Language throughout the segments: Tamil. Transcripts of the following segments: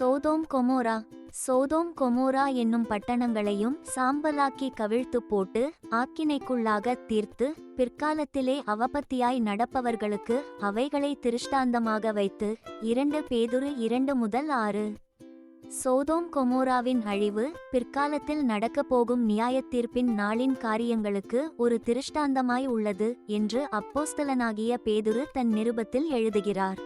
Sodom Gomorrah. சோதோம் கொமோரா என்னும் பட்டணங்களையும் சாம்பலாக்கி கவிழ்த்து போட்டு ஆக்கினைக்குள்ளாக தீர்த்து பிற்காலத்திலே அவபத்தியாய் நடப்பவர்களுக்கு அவைகளை திருஷ்டாந்தமாக வைத்து 2 பேதுரு 2:6. சோதோம் கொமோராவின் அழிவு பிற்காலத்தில் நடக்கப்போகும் நியாயத்தீர்ப்பின் நாளின் காரியங்களுக்கு ஒரு திருஷ்டாந்தமாய் உள்ளது என்று அப்போஸ்தலனாகிய பேதுரு தன் நிருபத்தில் எழுதுகிறார்.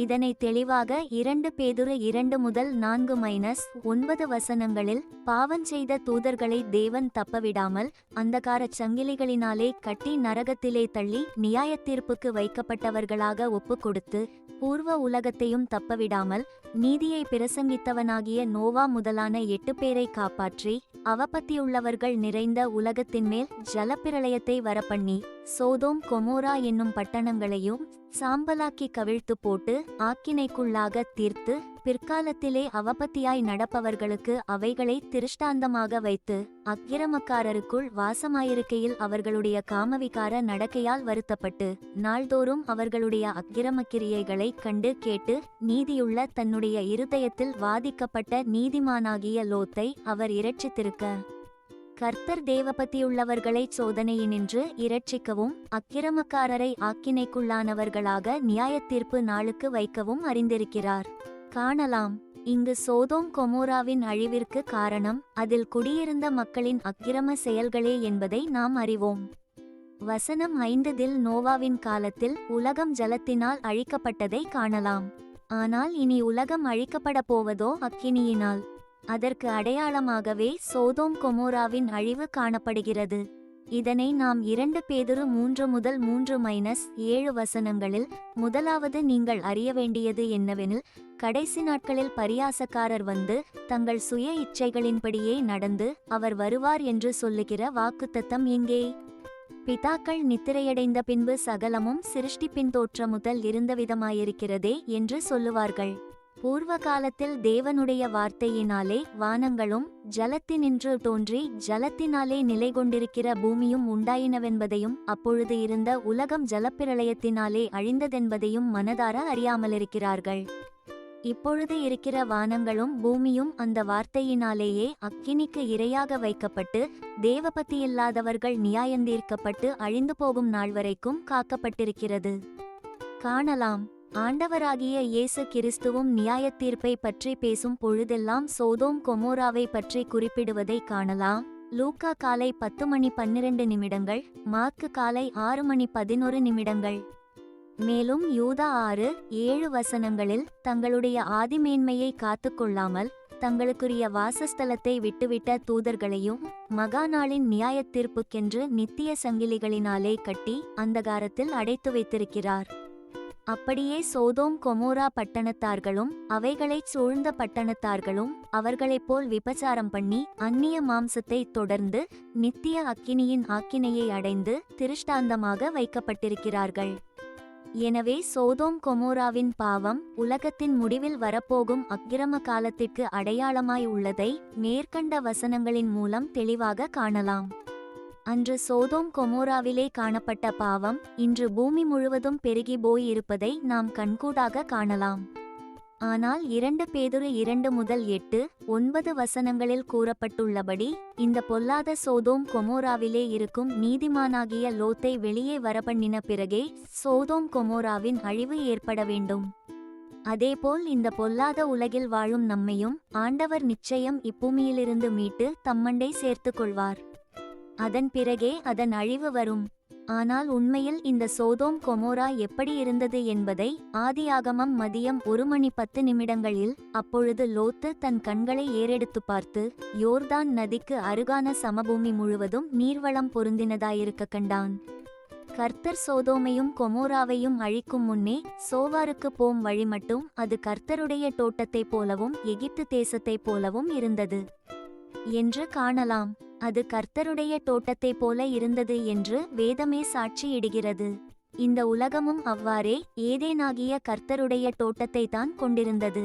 இதனை தெளிவாக 2 பேதுரு 2:4-9 வசனங்களில் பாவஞ்செய்த தூதர்களை தேவன் தப்பவிடாமல் அந்தகாரச் சங்கிலிகளினாலே கட்டி நரகத்திலே தள்ளி நியாயத்தீர்ப்புக்கு வைக்கப்பட்டவர்களாக ஒப்புக்கொடுத்து பூர்வ உலகத்தையும் தப்பவிடாமல் நீதியை பிரசங்கித்தவனாகிய நோவா முதலான 8 பேரை காப்பாற்றி அவபத்தியுள்ளவர்கள் நிறைந்த உலகத்தின்மேல் ஜலப்பிரளயத்தை வரப்பண்ணி சோதோம் கொமோரா என்னும் பட்டணங்களையும் சாம்பலாக்கி கவிழ்த்து போட்டு ஆக்கினைக்குள்ளாக தீர்த்து பிற்காலத்திலே அவபத்தியாய் நடப்பவர்களுக்கு அவைகளை திருஷ்டாந்தமாக வைத்து அக்கிரமக்காரருக்குள் வாசமாயிருக்கையில் அவர்களுடைய காமவிகார நடக்கையால் வருத்தப்பட்டு நாள்தோறும் அவர்களுடைய அக்கிரமக்கிரியைகளை கண்டு கேட்டு நீதியுள்ள தன்னுடைய இருதயத்தில் வாதிக்கப்பட்ட நீதிமானாகிய லோத்தை அவர் இரட்சித்திருக்க கர்த்தர் தேவபத்தியுள்ளவர்களை சோதனையினின்று இரட்சிக்கவும் அக்கிரமக்காரரை ஆக்கினைக்குள்ளானவர்களாக நியாயத்தீர்ப்பு நாளுக்கு வைக்கவும் அறிந்திருக்கிறார். காணலாம். இங்கு சோதோம் கொமோராவின் அழிவிற்கு காரணம் அதில் குடியிருந்த மக்களின் அக்கிரம செயல்களே என்பதை நாம் அறிவோம். வசனம் 5 நோவாவின் காலத்தில் உலகம் ஜலத்தினால் அழிக்கப்பட்டதை காணலாம். ஆனால் இனி உலகம் அழிக்கப்பட போவதோ அக்கினியினால். அதற்கு அடையாளமாகவே சோதோம் கொமோராவின் அழிவு காணப்படுகிறது. இதனை நாம் 2 பேதுரு 3:3-7 வசனங்களில் முதலாவது நீங்கள் அறிய வேண்டியது என்னவெனில் கடைசி நாட்களில் பரியாசக்காரர் வந்து தங்கள் சுய இச்சைகளின்படியே நடந்து அவர் வருவார் என்று சொல்லுகிற வாக்குத்தத்தம் எங்கே? பிதாக்கள் நித்திரையடைந்த பின்பு சகலமும் சிருஷ்டிப்பின் தோற்றம் முதல் இருந்தவிதமாயிருக்கிறதே என்று சொல்லுவார்கள். பூர்வ காலத்தில் தேவனுடைய வார்த்தையினாலே வானங்களும் ஜலத்தினின்று தோன்றி ஜலத்தினாலே நிலை கொண்டிருக்கிற பூமியும் உண்டாயினவென்பதையும் அப்பொழுது இருந்த உலகம் ஜலப்பிரளயத்தினாலே அழிந்ததென்பதையும் மனதார அறியாமலிருக்கிறார்கள். இப்பொழுது இருக்கிற வானங்களும் பூமியும் அந்த வார்த்தையினாலேயே அக்கினிக்கு இரையாக வைக்கப்பட்டு தேவபத்தியில்லாதவர்கள் நியாயந்தீர்க்கப்பட்டு அழிந்து போகும் நாள் வரைக்கும் காக்கப்பட்டிருக்கிறது. காணலாம். ஆண்டவராகிய இயேசு கிறிஸ்துவும் நியாயத்தீர்ப்பை பற்றி பேசும் பொழுதெல்லாம் சோதோம் கொமோராவை பற்றி குறிப்பிடுவதை காணலாம். லூக்கா காலை 10:12, மார்க்கு காலை 6:11. மேலும் யூதா 6:7 வசனங்களில் தங்களுடைய ஆதிமேன்மையை காத்துக்கொள்ளாமல் தங்களுக்குரிய வாசஸ்தலத்தை விட்டுவிட்ட தூதர்களையும் மகாநாளின் நியாயத்தீர்ப்புக்கென்று நித்திய சங்கிலிகளினாலே கட்டி அந்தகாரத்தில் அடைத்து வைத்திருக்கிறார். அப்படியே சோதோம் கொமோரா பட்டணத்தார்களும் அவைகளைச் சூழ்ந்த பட்டணத்தார்களும் அவர்களைப் போல் விபச்சாரம் பண்ணி அந்நிய மாம்சத்தை தொடர்ந்து நித்திய அக்கினியின் ஆக்கினையை அடைந்து திருஷ்டாந்தமாக வைக்கப்பட்டிருக்கிறார்கள். எனவே சோதோம் கொமோராவின் பாவம் உலகத்தின் முடிவில் வரப்போகும் அக்கிரம காலத்திற்கு அடையாளமாய் உள்ளதை மேற்கண்ட வசனங்களின் மூலம் தெளிவாக காணலாம். அன்று சோதோம் கொமோராவிலே காணப்பட்ட பாவம் இன்று பூமி முழுவதும் பெருகி போய் இருப்பதை நாம் கண்கூடாக காணலாம். ஆனால் 2 பேதுரு 2:8-9 வசனங்களில் கூறப்பட்டுள்ளபடி இந்த பொல்லாத சோதோம் கொமோராவிலே இருக்கும் நீதிமானாகிய லோத்தை வெளியே வரப்பண்ணின பிறகே சோதோம் கொமோராவின் அழிவு ஏற்பட வேண்டும். அதேபோல் இந்த பொல்லாத உலகில் வாழும் நம்மையும் ஆண்டவர் நிச்சயம் இப்பூமியிலிருந்து மீட்டு தம்மண்டை சேர்த்து கொள்வார். அதன் பிறகே அதன் அழிவு வரும். ஆனால் உண்மையில் இந்த சோதோம் கொமோரா எப்படி இருந்தது என்பதை ஆதியாகமம் மதியம் 1:10 அப்பொழுது லோத்து தன் கண்களை ஏறெடுத்து பார்த்து யோர்தான் நதிக்கு அருகான சமபூமி முழுவதும் நீர்வளம் பொருந்தினதாயிருக்க கண்டான். கர்த்தர் சோதோமையும் கொமோராவையும் அழிக்கும் முன்னே சோவாருக்கு போம் வழி மட்டும் அது கர்த்தருடைய தோட்டத்தைப் போலவும் எகிப்து தேசத்தைப் போலவும் இருந்தது என்று காணலாம். அது கர்த்தருடைய தோட்டத்தைப் போல இருந்தது என்று வேதமே சாட்சியிடுகிறது. இந்த உலகமும் அவ்வாறே ஏதேனாகிய கர்த்தருடைய தோட்டத்தை தான் கொண்டிருந்தது.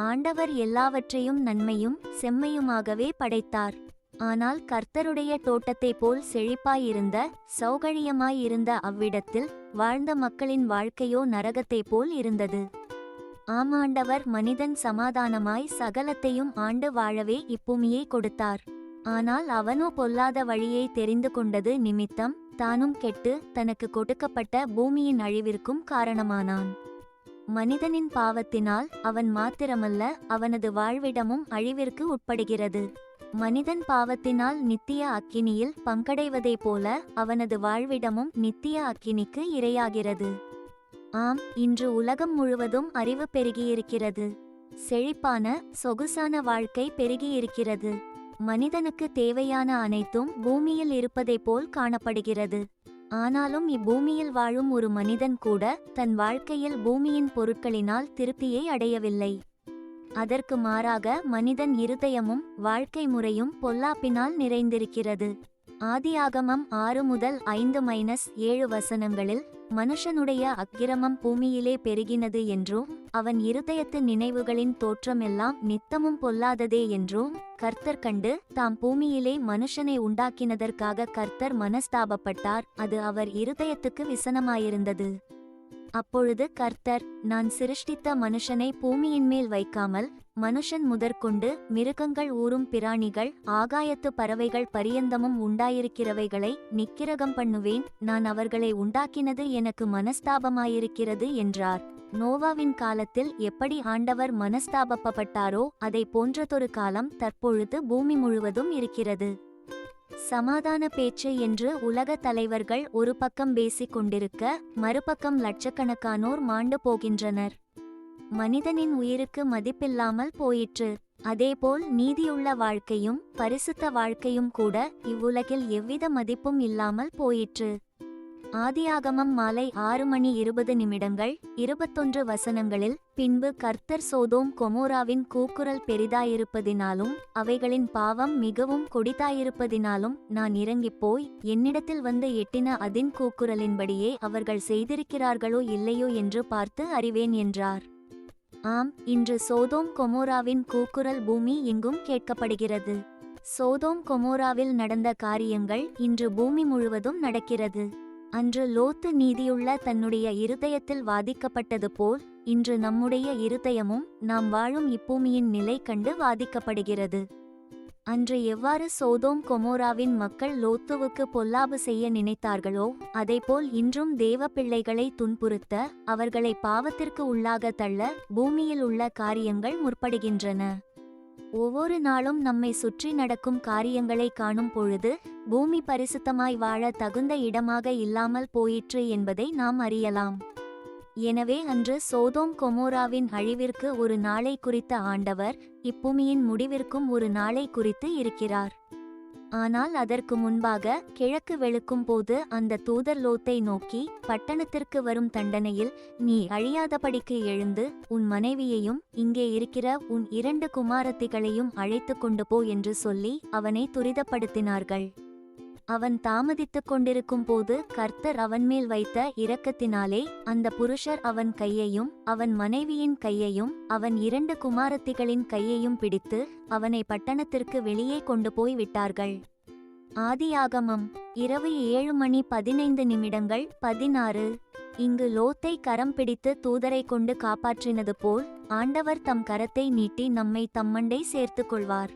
ஆண்டவர் எல்லாவற்றையும் நன்மையும் செம்மையுமாகவே படைத்தார். ஆனால் கர்த்தருடைய தோட்டத்தைப் போல் செழிப்பாயிருந்த சௌகரியமாயிருந்த அவ்விடத்தில் வாழ்ந்த மக்களின் வாழ்க்கையோ நரகத்தைப் போல் இருந்தது. ஆமாண்டவர் மனிதன் சமாதானமாய் சகலத்தையும் ஆண்டு வாழவே இப்பூமியை கொடுத்தார். ஆனால் அவனோ பொல்லாத வழியை தெரிந்து கொண்டது நிமித்தம் தானும் கெட்டு தனக்கு கொடுக்கப்பட்ட பூமியின் அழிவிற்கும் காரணமானான். மனிதனின் பாவத்தினால் அவன் மாத்திரமல்ல, அவனது வாழ்விடமும் அழிவிற்கு உட்படுகிறது. மனிதன் பாவத்தினால் நித்திய அக்கினியில் பங்கடைவதை போல அவனது வாழ்விடமும் நித்திய அக்கினிக்கு இரையாகிறது. ஆம், இன்று உலகம் முழுவதும் அறிவு பெருகியிருக்கிறது. செழிப்பான சொகுசான வாழ்க்கை பெருகியிருக்கிறது. மனிதனுக்கு தேவையான அனைத்தும் பூமியில் இருப்பதை போல் காணப்படுகிறது. ஆனாலும் இப்பூமியில் வாழும் ஒரு மனிதன் கூட தன் வாழ்க்கையில் பூமியின் பொருட்களினால் திருப்தியை அடையவில்லை. அதற்கு மாறாக மனிதன் இருதயமும் வாழ்க்கை முறையும் பொல்லாப்பினால் நிறைந்திருக்கிறது. ஆதியாகமம் 6-5-7 வசனங்களில் மனுஷனுடைய அக்கிரமம் பூமியிலே பெருகினது என்றும் அவன் இருதயத்து நினைவுகளின் தோற்றமெல்லாம் நித்தமும் பொல்லாததே என்றும் கர்த்தர் கண்டு தாம் பூமியிலே மனுஷனை உண்டாக்கினதற்காக கர்த்தர் மனஸ்தாபப்பட்டார். அது அவர் இருதயத்துக்கு விசனமாயிருந்தது. அப்பொழுது கர்த்தர், நான் சிருஷ்டித்த மனுஷனை பூமியின் மேல் வைக்காமல் மனுஷன் முதற்கொண்டு மிருகங்கள் ஊரும் பிராணிகள் ஆகாயத்து பறவைகள் பரியந்தமும் உண்டாயிருக்கிறவைகளை நிக்கிரகம் பண்ணுவேன். நான் அவர்களை உண்டாக்கினது எனக்கு மனஸ்தாபமாயிருக்கிறது என்றார். நோவாவின் காலத்தில் எப்படி ஆண்டவர் மனஸ்தாபப்பட்டாரோ அதை போன்றதொரு காலம் தற்பொழுது பூமி முழுவதும் இருக்கிறது. சமாதான பேச்சு என்று உலக தலைவர்கள் ஒரு பக்கம் பேசிக் கொண்டிருக்க, மறுபக்கம் லட்சக்கணக்கானோர் மாண்டு போகின்றனர். மனிதனின் உயிருக்கு மதிப்பில்லாமல் போயிற்று. அதேபோல் நீதியுள்ள வாழ்க்கையும் பரிசுத்த வாழ்க்கையும் கூட இவ்வுலகில் எவ்வித மதிப்பும் இல்லாமல் போயிற்று. ஆதியாகமம் மாலை 6:20 21 வசனங்களில், பின்பு கர்த்தர் சோதோம் கொமோராவின் கூக்குரல் பெரிதாயிருப்பதினாலும் அவைகளின் பாவம் மிகவும் கொடிதாயிருப்பதினாலும் நான் இறங்கிப்போய் என்னிடத்தில் வந்து எட்டின அதின் கூக்குரலின்படியே அவர்கள் செய்திருக்கிறார்களோ இல்லையோ என்று பார்த்து அறிவேன் என்றார். ஆம், இன்று சோதோம் கொமோராவின் கூக்குரல் பூமி எங்கும் கேட்கப்படுகிறது. சோதோம் கொமோராவில் நடந்த காரியங்கள் இன்று பூமி முழுவதும் நடக்கிறது. அன்று லோத்து நீதியுள்ள தன்னுடைய இருதயத்தில் வாதிக்கப்பட்டது போல் இன்று நம்முடைய இருதயமும் நாம் வாழும் இப்பூமியின் நிலை கண்டு வாதிக்கப்படுகிறது. அன்று எவ்வாறு சோதோம் கொமோராவின் மக்கள் லோத்துவுக்கு பொல்லாப்பு செய்ய நினைத்தார்களோ அதைப்போல் இன்றும் தேவ பிள்ளைகளை துன்புறுத்த, அவர்களை பாவத்திற்கு உள்ளாக தள்ள பூமியில் உள்ள காரியங்கள் முற்படுகின்றன. ஒவ்வொரு நாளும் நம்மை சுற்றி நடக்கும் காரியங்களை காணும் பொழுது பூமி பரிசுத்தமாய் வாழ தகுந்த இடமாக இல்லாமல் போயிற்று என்பதை நாம் அறியலாம். எனவே அன்று சோதோம் கொமோராவின் அழிவிற்கு ஒரு நாளை குறித்த ஆண்டவர் இப்பூமியின் முடிவிற்கும் ஒரு நாளை குறித்து இருக்கிறார். ஆனால் அதற்கு முன்பாக கிழக்கு வெளுக்கும் போது அந்த தூதர் லோத்தை நோக்கி, பட்டணத்திற்கு வரும் தண்டனையில் நீ அழியாதபடிக்கு எழுந்து உன் மனைவியையும் இங்கே இருக்கிற உன் 2 குமாரத்திகளையும் அழைத்து கொண்டு போ என்று சொல்லி அவனை துரிதப்படுத்தினார்கள். அவன் தாமதித்துக் கொண்டிருக்கும் போது கர்த்தர் அவன்மேல் வைத்த இரக்கத்தினாலே அந்த புருஷர் அவன் கையையும் அவன் மனைவியின் கையையும் அவன் 2 குமாரத்திகளின் கையையும் பிடித்து அவனை பட்டணத்திற்கு வெளியே கொண்டு போய் விட்டார்கள். ஆதியாகமம் இரவு 7:15 16. இங்கு லோத்தை கரம் பிடித்து தூதரை கொண்டு காப்பாற்றினது போல் ஆண்டவர் தம் கரத்தை நீட்டி நம்மை தம்மண்டை சேர்த்து கொள்வார்.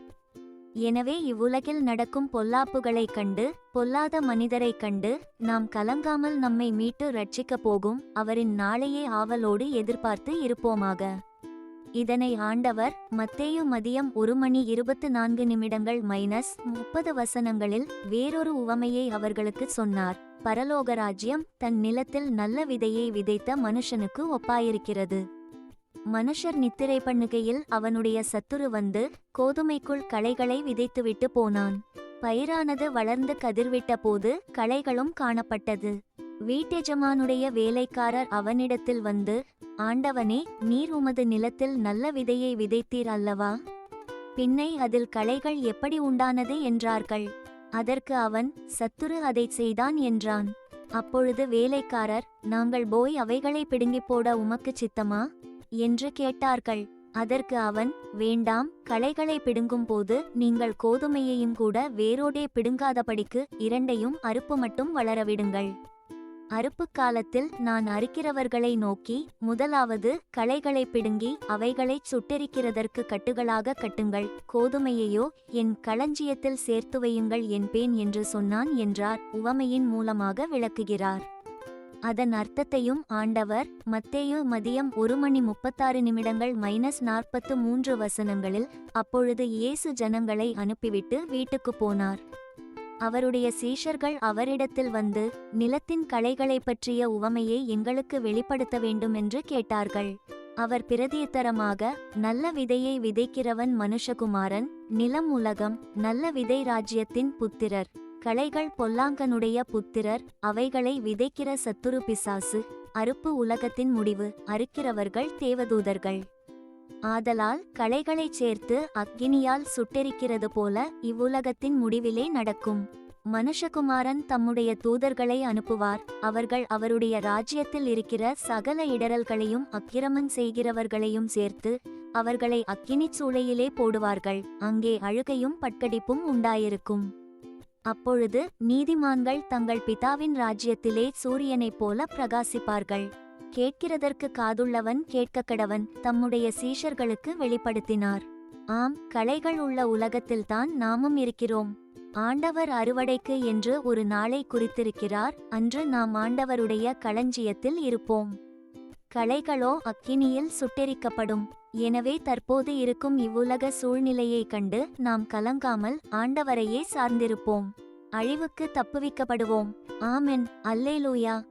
எனவே இவ்வுலகில் நடக்கும் பொல்லாப்புகளைக் கண்டு பொல்லாத மனிதரைக் கண்டு நாம் கலங்காமல் நம்மை மீட்டு ரட்சிக்கப் போகும் அவரின் நாளையே ஆவலோடு எதிர்பார்த்து இருப்போமாக. இதனை ஆண்டவர் மத்தேயு மதியம் 1:24 வசனங்களில் வேறொரு உவமையை அவர்களுக்கு சொன்னார். பரலோகராஜ்யம் தன் நிலத்தில் நல்ல விதையை விதைத்த மனுஷனுக்கு ஒப்பாயிருக்கிறது. மனுஷர் நித்திரை பண்ணுகையில் அவனுடைய சத்துரு வந்து கோதுமைக்குள் களைகளை விதைத்துவிட்டு போனான். பயிரானது வளர்ந்து கதிர்விட்ட போது களைகளும் காணப்பட்டது. வீட்டெஜமானுடைய வேலைக்காரர் அவனிடத்தில் வந்து, ஆண்டவனே, நீர் உமது நிலத்தில் நல்ல விதையை விதைத்தீர் அல்லவா? பின்னை அதில் களைகள் எப்படி உண்டானது என்றார்கள். அதற்கு அவன், சத்துரு அதைச் செய்தான் என்றான். அப்பொழுது வேலைக்காரர், நாங்கள் போய் அவைகளை பிடுங்கிப் போட உமக்குச் சித்தமா என்று கேட்டார்கள். அதற்கு அவன், வேண்டாம், களைகளை பிடுங்கும் போது நீங்கள் கோதுமையையும் கூட வேரோடே பிடுங்காதபடிக்கு 2ஐயும் அறுப்பு மட்டும் வளரவிடுங்கள். அறுப்புக் காலத்தில் நான் அறுக்கிறவர்களை நோக்கி, முதலாவது களைகளை பிடுங்கி அவைகளைச் சுட்டெரிக்கிறதற்கு கட்டுகளாக கட்டுங்கள், கோதுமையையோ என் களஞ்சியத்தில் சேர்த்து வையுங்கள் என்பேன் என்று சொன்னான் என்றார். உவமையின் மூலமாக விளக்குகிறார். அதன் அர்த்தத்தையும் ஆண்டவர் மத்தேயு மதியம் 1:36 அப்பொழுது இயேசு ஜனங்களை அனுப்பிவிட்டு வீட்டுக்குப் போனார். அவருடைய சீஷர்கள் அவரிடத்தில் வந்து, நிலத்தின் களைகளைப் பற்றிய உவமையை எங்களுக்கு வெளிப்படுத்த வேண்டும் என்று கேட்டார்கள். அவர் பிரதியுத்தரமாக, நல்ல விதையை விதைக்கிறவன் மனுஷகுமாரன், நிலம் உலகம், நல்ல விதை ராஜ்யத்தின் புத்திரர், களைகள் பொல்லாங்கனுடைய புத்திரர், அவைகளை விதைக்கிற சத்துரு பிசாசு, அறுப்பு உலகத்தின் முடிவு, அறுக்கிறவர்கள் தேவதூதர்கள். ஆதலால் களைகளைச் சேர்த்து அக்கினியால் சுட்டெரிக்கிறது போல இவ்வுலகத்தின் முடிவிலே நடக்கும். மனுஷகுமாரன் தம்முடைய தூதர்களை அனுப்புவார், அவர்கள் அவருடைய ராஜ்யத்தில் இருக்கிற சகல இடறல்களையும் அக்கிரமம் செய்கிறவர்களையும் சேர்த்து அவர்களை அக்கினிச் சூளையிலே போடுவார்கள், அங்கே அழுகையும் பட்கடிப்பும் உண்டாயிருக்கும். அப்பொழுது நீதிமான்கள் தங்கள் பிதாவின் ராஜ்யத்திலே சூரியனைப் போல பிரகாசிப்பார்கள். கேட்கிறதற்கு காதுள்ளவன் கேட்கக்கடவன் தம்முடைய சீஷர்களுக்கு வெளிப்படுத்தினார். ஆம், களைகள் உள்ள உலகத்தில்தான் நாமும் இருக்கிறோம். ஆண்டவர் அறுவடைக்கு என்று ஒரு நாளை குறித்திருக்கிறார். அன்று நாம் ஆண்டவருடைய களஞ்சியத்தில் இருப்போம். களைகளோ அக்கினியில் சுட்டெரிக்கப்படும். எனவே தற்போது இருக்கும் இவ்வுலக சூழ்நிலையை கண்டு நாம் கலங்காமல் ஆண்டவரையே சார்ந்திருப்போம். அழிவுக்கு தப்புவிக்கப்படுவோம். ஆமென். அல்லேலூயா.